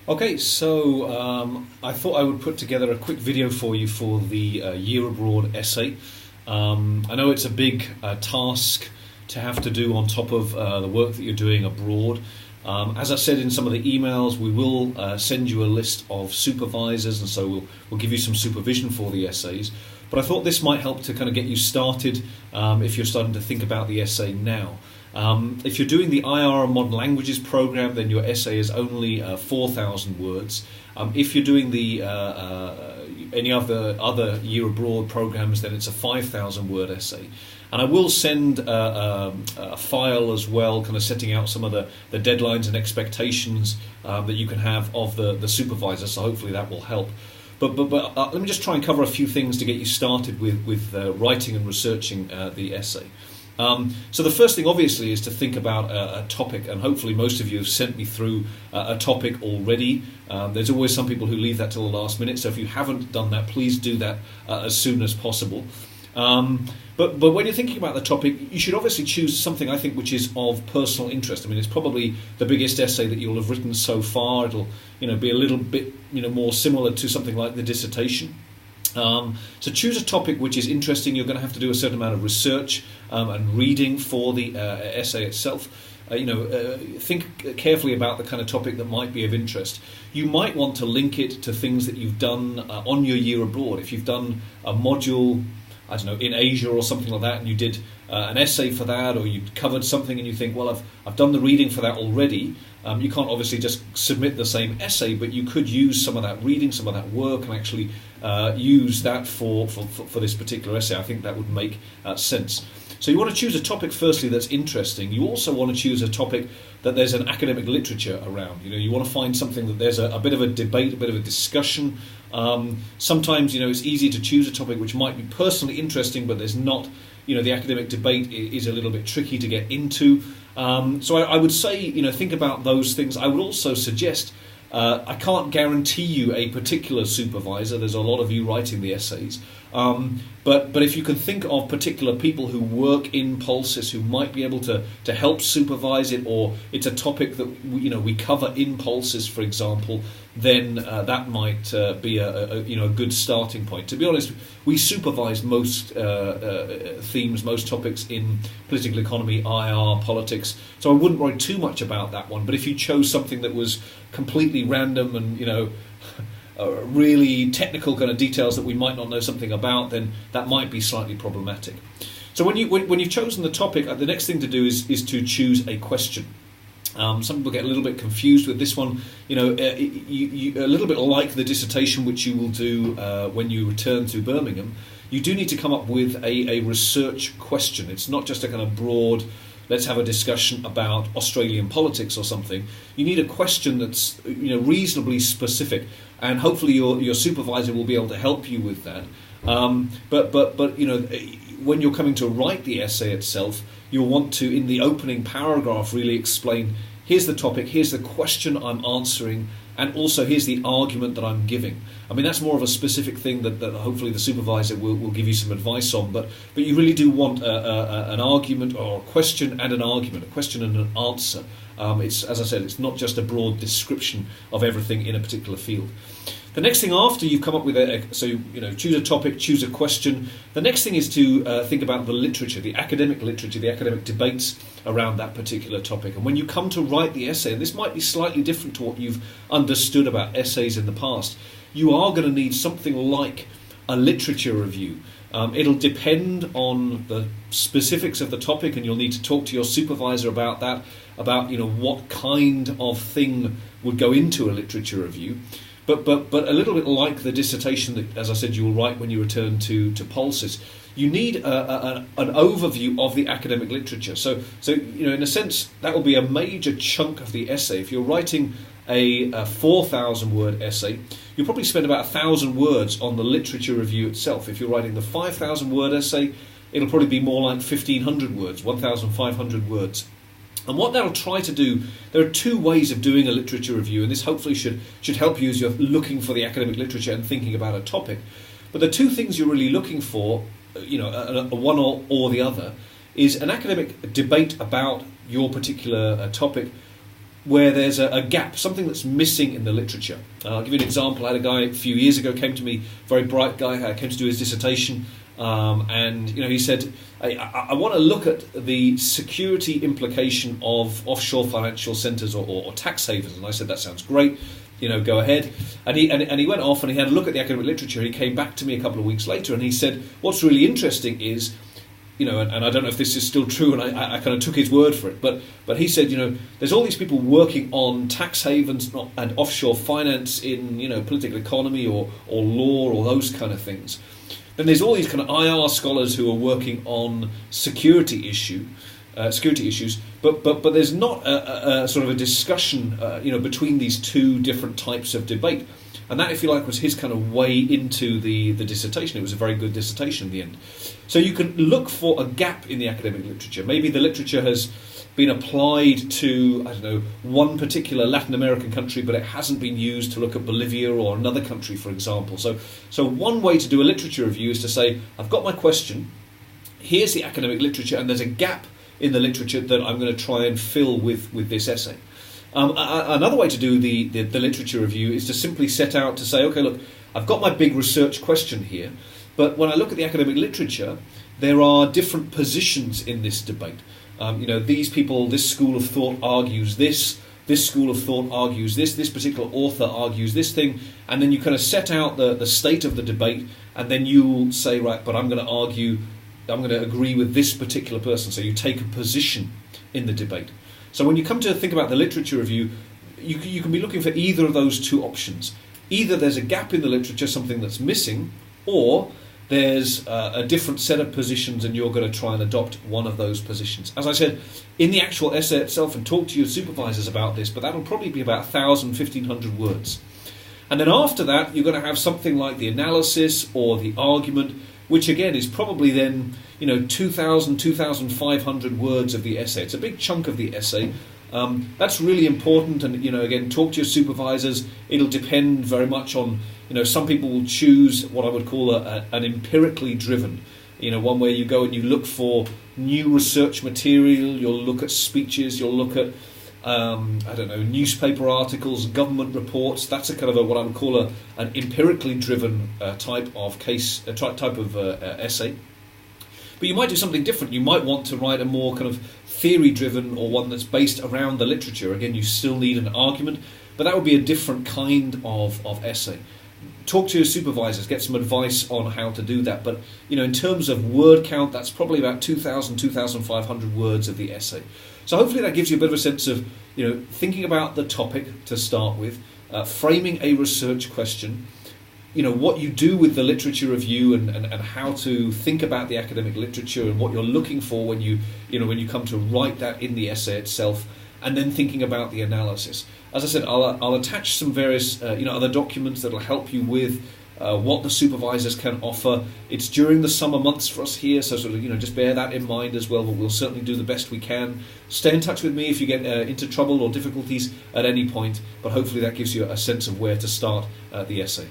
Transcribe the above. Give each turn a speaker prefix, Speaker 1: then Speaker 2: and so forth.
Speaker 1: Okay, so I thought I would put together a quick video for you for the Year Abroad essay. I know it's a big task to have to do on top of the work that you're doing abroad. As I said in some of the emails, we will send you a list of supervisors, and so we'll give you some supervision for the essays. But I thought this might help to kind of get you started if you're starting to think about the essay now. If you're doing the IR Modern Languages program, then your essay is only 4,000 words. If you're doing the any of the other Year Abroad programs, then it's a 5,000 word essay. And I will send a file as well, kind of setting out some of the deadlines and expectations that you can have of the supervisor, so hopefully that will help. But let me just try and cover a few things to get you started with writing and researching the essay. So the first thing, obviously, is to think about a topic, and hopefully most of you have sent me through a topic already. There's always some people who leave that till the last minute, so if you haven't done that, please do that as soon as possible. But when you're thinking about the topic, you should obviously choose something, I think, which is of personal interest. I mean, it's probably the biggest essay that you'll have written so far. It'll, be a little bit, more similar to something like the dissertation. So choose a topic which is interesting. You're going to have to do a certain amount of research and reading for the essay itself. Think carefully about the kind of topic that might be of interest. You might want to link it to things that you've done on your year abroad. If you've done a module, I don't know, in Asia or something like that, and you did an essay for that, or you covered something and you think, well, I've done the reading for that already. You can't obviously just submit the same essay, but you could use some of that reading, some of that work, and actually use that for this particular essay. I think that would make sense. So you want to choose a topic, firstly, that's interesting. You also want to choose a topic that there's an academic literature around. You want to find something that there's a bit of a debate, a bit of a discussion. Sometimes, it's easy to choose a topic which might be personally interesting, but there's not, the academic debate is a little bit tricky to get into. So I would say, think about those things. I would also suggest, I can't guarantee you a particular supervisor. There's a lot of you writing the essays. But if you can think of particular people who work in Pulsys who might be able to help supervise it, or it's a topic that we cover in Pulsys, for example, then that might be a good starting point. To be honest, we supervise most themes, most topics in political economy, IR, politics, so I wouldn't worry too much about that one. But if you chose something that was completely random and really technical kind of details that we might not know something about, then that might be slightly problematic. So when you've chosen the topic, the next thing to do is to choose a question. Some people get a little bit confused with this one. A little bit like the dissertation which you will do when you return to Birmingham. You do need to come up with a research question. It's not just a kind of broad, let's have a discussion about Australian politics or something. You need a question that's reasonably specific, and hopefully your supervisor will be able to help you with that. But when you're coming to write the essay itself, you'll want to, in the opening paragraph, really explain, here's the topic, here's the question I'm answering, and also here's the argument that I'm giving. I mean, that's more of a specific thing that hopefully the supervisor will give you some advice on, but you really do want an argument, or a question and an argument, a question and an answer. It's, as I said, it's not just a broad description of everything in a particular field. The next thing after you've come up with choose a topic, choose a question. The next thing is to think about the literature, the academic debates around that particular topic. And when you come to write the essay, and this might be slightly different to what you've understood about essays in the past, you are going to need something like a literature review. It'll depend on the specifics of the topic, and you'll need to talk to your supervisor about that, about what kind of thing would go into a literature review. But a little bit like the dissertation that, as I said, you will write when you return to Pulsys, you need an overview of the academic literature. So in a sense, that will be a major chunk of the essay. If you're writing a 4,000 word essay, you'll probably spend about 1,000 words on the literature review itself. If you're writing the 5,000 word essay, it'll probably be more like 1,500 words, 1,500 words. And what that'll try to do, there are two ways of doing a literature review, and this hopefully should help you as you're looking for the academic literature and thinking about a topic. But the two things you're really looking for, one or the other, is an academic debate about your particular topic, where there's a gap, something that's missing in the literature. I'll give you an example. I had a guy a few years ago came to me, very bright guy, came to do his dissertation, and he said, I want to look at the security implication of offshore financial centres or tax havens. And I said, that sounds great. Go ahead. And he went off and he had a look at the academic literature. He came back to me a couple of weeks later and he said, what's really interesting is, and I don't know if this is still true, and I kind of took his word for it, but he said, there's all these people working on tax havens and offshore finance in, political economy or law or those kind of things. Then there's all these kind of IR scholars who are working on security issues, but there's not a sort of a discussion, between these two different types of debate. And that, if you like, was his kind of way into the dissertation. It was a very good dissertation in the end. So you can look for a gap in the academic literature. Maybe the literature has been applied to, one particular Latin American country, but it hasn't been used to look at Bolivia or another country, for example. So one way to do a literature review is to say, I've got my question, here's the academic literature, and there's a gap in the literature that I'm going to try and fill with this essay. Another way to do the literature review is to simply set out to say, okay, look, I've got my big research question here, but when I look at the academic literature, there are different positions in this debate. These people, this school of thought argues this school of thought argues this particular author argues this thing, and then you kind of set out the state of the debate, and then you'll say, right, but I'm going to agree with this particular person. So you take a position in the debate. So when you come to think about the literature review, you can be looking for either of those two options. Either there's a gap in the literature, something that's missing, or there's a different set of positions and you're going to try and adopt one of those positions. As I said, in the actual essay itself, and talk to your supervisors about this, but that'll probably be about 1,000, 1,500 words. And then after that, you're going to have something like the analysis or the argument, which again is probably then 2,000, 2,500 words of the essay. It's a big chunk of the essay. That's really important, and again, talk to your supervisors. It'll depend very much on, some people will choose what I would call an empirically driven, one where you go and you look for new research material, you'll look at speeches, you'll look at newspaper articles, government reports. That's a kind of what I would call an empirically driven type of essay. But you might do something different. You might want to write a more kind of theory-driven, or one that's based around the literature. Again, you still need an argument, but that would be a different kind of essay. Talk to your supervisors, get some advice on how to do that. But in terms of word count, that's probably about 2,000, 2,500 words of the essay. So hopefully that gives you a bit of a sense of thinking about the topic to start with, framing a research question, what you do with the literature review and how to think about the academic literature and what you're looking for when you come to write that in the essay itself, and then thinking about the analysis. As I said, I'll attach some various other documents that will help you with what the supervisors can offer. It's during the summer months for us here, so sort of just bear that in mind as well. But we'll certainly do the best we can. Stay in touch with me if you get into trouble or difficulties at any point. But hopefully that gives you a sense of where to start the essay.